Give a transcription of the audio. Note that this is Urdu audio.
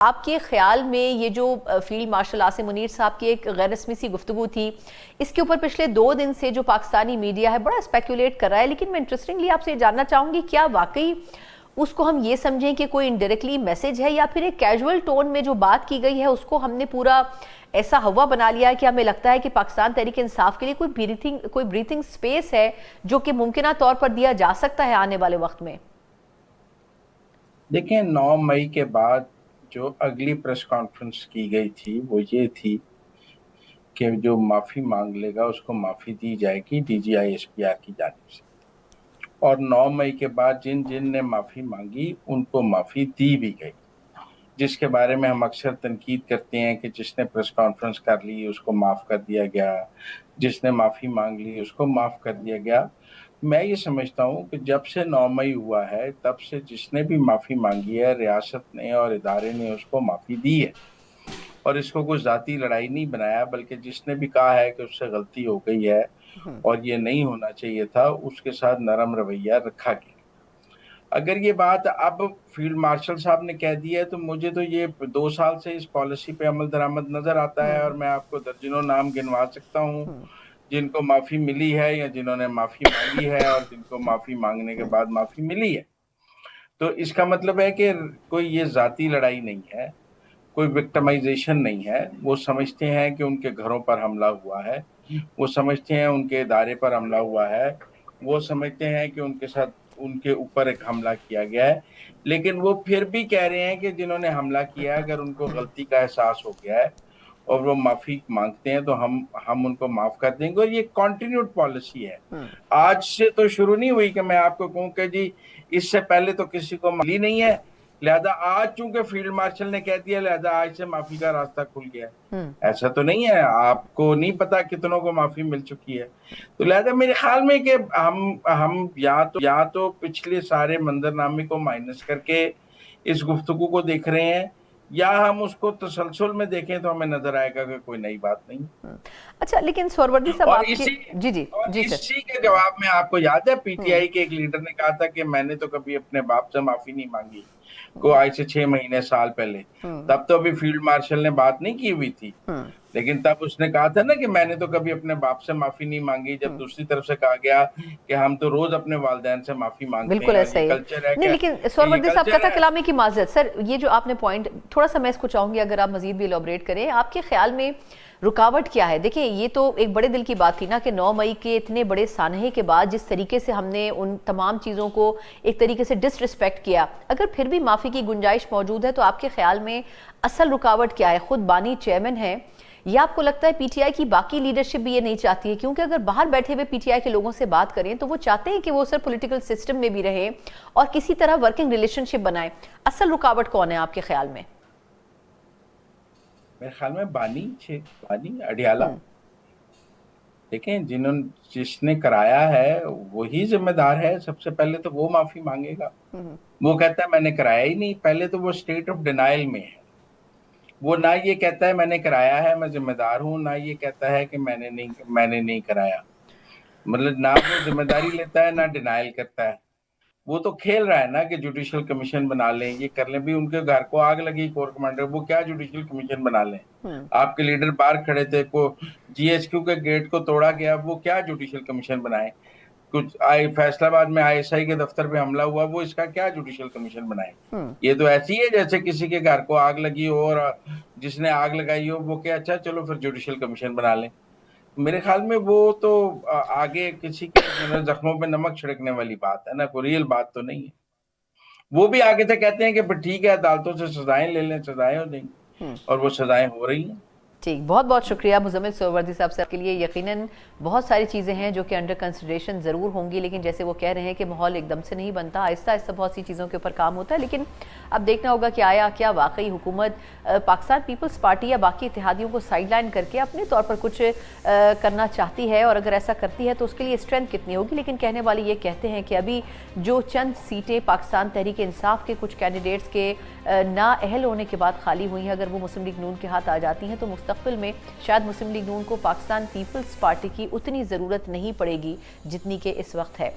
آپ کے خیال میں یہ جو فیلڈ مارشل عاصم منیر صاحب کی ایک غیر رسمی سی گفتگو تھی، اس کے اوپر پچھلے 2 دن سے جو پاکستانی میڈیا ہے بڑا اسپیکولیٹ کر رہا ہے، لیکن میں انٹرسٹنگلی آپ سے جاننا چاہوں گی کیا واقعی اس کو ہم یہ سمجھیں کہ کوئی انڈائریکٹلی میسج ہے، یا پھر ایک کیجول ٹون میں جو بات کی گئی ہے اس کو ہم نے پورا ایسا ہوا بنا لیا ہے کہ ہمیں لگتا ہے کہ پاکستان تحریک انصاف کے لیے کوئی بریتھنگ سپیس ہے جو کہ ممکنہ طور پر دیا جا سکتا ہے آنے والے وقت میں؟ دیکھیں 9 مئی کے بعد جو اگلی پریس کانفرنس کی گئی تھی وہ یہ تھی کہ جو معافی مانگ لے گا اس کو معافی دی جائے گی D G I S P R کی جانب سے، اور 9 مئی کے بعد جن نے معافی مانگی ان کو معافی دی بھی گئی، جس کے بارے میں ہم اکثر تنقید کرتے ہیں کہ جس نے پریس کانفرنس کر لی اس کو معاف کر دیا گیا، جس نے معافی مانگ لی اس کو معاف کر دیا گیا۔ میں یہ سمجھتا ہوں کہ جب سے 9 مئی ہوا ہے تب سے جس نے بھی معافی مانگی ہے ریاست نے اور ادارے نے اس کو معافی دی ہے، اور اس کو کوئی ذاتی لڑائی نہیں بنایا، بلکہ جس نے بھی کہا ہے کہ اس سے غلطی ہو گئی ہے اور یہ نہیں ہونا چاہیے تھا اس کے ساتھ نرم رویہ رکھا گیا۔ اگر یہ بات اب فیلڈ مارشل صاحب نے کہہ دی ہے تو مجھے تو یہ 2 سال سے اس پالیسی پہ عمل درآمد نظر آتا ہے، اور میں آپ کو درجنوں نام گنوا سکتا ہوں جن کو معافی ملی ہے یا جنہوں نے معافی مانگی ہے اور جن کو معافی مانگنے کے بعد معافی ملی ہے۔ تو اس کا مطلب ہے کہ کوئی یہ ذاتی لڑائی نہیں ہے، کوئی وکٹمائزیشن نہیں ہے۔ وہ سمجھتے ہیں کہ ان کے گھروں پر حملہ ہوا ہے، وہ سمجھتے ہیں ان کے ادارے پر حملہ ہوا ہے، وہ سمجھتے ہیں کہ ان کے ساتھ ان کے اوپر ایک حملہ کیا گیا ہے، لیکن وہ پھر بھی کہہ رہے ہیں کہ جنہوں نے حملہ کیا ہے اگر ان کو غلطی کا احساس ہو گیا ہے اور وہ معافی مانگتے ہیں تو ہم ان کو معاف کر دیں گے، اور یہ کنٹینیوڈ پالیسی ہے۔ آج سے تو شروع نہیں ہوئی کہ میں آپ کو کہوں کہ جی اس سے پہلے تو کسی کو ملی نہیں ہے، لہذا آج چونکہ فیلڈ مارشل نے کہہ دیا لہذا آج سے معافی کا راستہ کھل گیا ہے۔ ایسا تو نہیں ہے، آپ کو نہیں پتا کتنوں کو معافی مل چکی ہے۔ تو لہذا میرے خیال میں کہ ہم یا تو پچھلے سارے منظرنامے کو مائنس کر کے اس گفتگو کو دیکھ رہے ہیں، یا ہم اس کو تسلسل میں دیکھیں تو ہمیں نظر آئے گا کہ کوئی نئی بات نہیں۔ اچھا، لیکن سوروردی صاحب اور آپ کی جی سر اسی کے جواب میں آپ کو یاد ہے پی ٹی آئی کے ایک لیڈر نے کہا تھا کہ میں نے تو کبھی اپنے باپ سے معافی نہیں مانگی، کو آج سے 6 مہینے سال پہلے، تب تو ابھی فیلڈ مارشل نے بات نہیں کی ہوئی تھی، لیکن تب اس نے کہا تھا نا کہ میں نے تو کبھی اپنے باپ سے معافی نہیں مانگی، جب دوسری طرف سے کہا گیا کہ ہم تو روز اپنے والدین سے معافی مانگتے ہیں بالکل اور ایسا یہ ہی ہے۔ کلچر ہے نہیں، لیکن سوروردی صاحب قطع کلامی کی معذرت سر، یہ جو آپ نے پوائنٹ تھوڑا سا میں اس کو چاہوں گی اگر آپ مزید بھی ایلابریٹ کریں، آپ کے خیال میں رکاوٹ کیا ہے؟ دیکھیں یہ تو ایک بڑے دل کی بات تھی نا کہ 9 مئی کے اتنے بڑے سانحے کے بعد جس طریقے سے ہم نے ان تمام چیزوں کو ایک طریقے سے ڈس ریسپیکٹ کیا، اگر پھر بھی معافی کی گنجائش موجود ہے تو آپ کے خیال میں اصل رکاوٹ کیا ہے؟ خود بانی چیئرمین ہے یا آپ کو لگتا ہے پی ٹی آئی کی باقی لیڈرشپ بھی یہ نہیں چاہتی ہے؟ کیونکہ اگر باہر بیٹھے ہوئے پی ٹی آئی کے لوگوں سے بات کریں تو وہ چاہتے ہیں کہ وہ سر پولیٹیکل سسٹم میں بھی رہیں اور کسی طرح ورکنگ ریلیشن شپ بنائیں۔ اصل رکاوٹ کون ہے آپ کے خیال میں؟ میرے خیال میں بانی اڈیالہ۔ دیکھیں جس نے کرایا ہے وہی ذمہ دار ہے، سب سے پہلے تو وہ معافی مانگے گا۔ وہ کہتا ہے میں نے کرایا ہی نہیں، پہلے تو وہ اسٹیٹ آف ڈینائل میں ہے، وہ نہ یہ کہتا ہے میں نے کرایا ہے میں ذمہ دار ہوں، نہ یہ کہتا ہے کہ میں نے نہیں کرایا، مطلب نہ وہ ذمہ داری لیتا ہے نہ ڈینائل کرتا ہے۔ وہ تو کھیل رہا ہے نا کہ جوڈیشل کمیشن بنا لیں، یہ کر لیں، بھی ان کے گھر کو آگ لگی کور کمانڈر، وہ کیا جوڈیشل کمیشن بنا لیں؟ آپ کے لیڈر باہر کھڑے تھے، کو جی ایچ کیو کے گیٹ کو توڑا گیا، وہ کیا جوڈیشل کمیشن بنائے؟ کچھ فیصلہ آباد میں آئی ایس آئی کے دفتر پہ حملہ ہوا، وہ اس کا کیا جوڈیشل کمیشن بنائے؟ یہ تو ایسی ہے جیسے کسی کے گھر کو آگ لگی ہو اور جس نے آگ لگائی ہو وہ کہ اچھا چلو پھر جوڈیشل کمیشن بنا لیں۔ میرے خیال میں وہ تو آگے کسی کے زخموں پہ نمک چھڑکنے والی بات ہے نا، کوئی ریئل بات تو نہیں ہے۔ وہ بھی آگے سے کہتے ہیں کہ ٹھیک ہے عدالتوں سے سزائیں لے لیں، سزائیں ہو جائیں گی، اور وہ سزائیں ہو رہی ہیں۔ ٹھیک، بہت بہت شکریہ مزمل سوروردی صاحب سے، آپ کے لیے یقیناً بہت ساری چیزیں ہیں جو کہ انڈر کنسیڈریشن ضرور ہوں گی، لیکن جیسے وہ کہہ رہے ہیں کہ ماحول ایک دم سے نہیں بنتا، آہستہ آہستہ بہت سی چیزوں کے اوپر کام ہوتا ہے، لیکن اب دیکھنا ہوگا کہ آیا کیا واقعی حکومت پاکستان پیپلز پارٹی یا باقی اتحادیوں کو سائیڈ لائن کر کے اپنے طور پر کچھ کرنا چاہتی ہے، اور اگر ایسا کرتی ہے تو اس کے لیے اسٹرینتھ کتنی ہوگی۔ لیکن کہنے والے یہ کہتے ہیں کہ ابھی جو چند سیٹیں پاکستان تحریک انصاف کے کچھ کینڈیڈیٹس کے نااہل ہونے کے بعد خالی ہوئی ہیں، اگر وہ مسلم لیگ نون کے ہاتھ آ جاتی ہیں تو مستقبل میں شاید مسلم لیگ نون کو پاکستان پیپلز پارٹی کی اتنی ضرورت نہیں پڑے گی جتنی کہ اس وقت ہے۔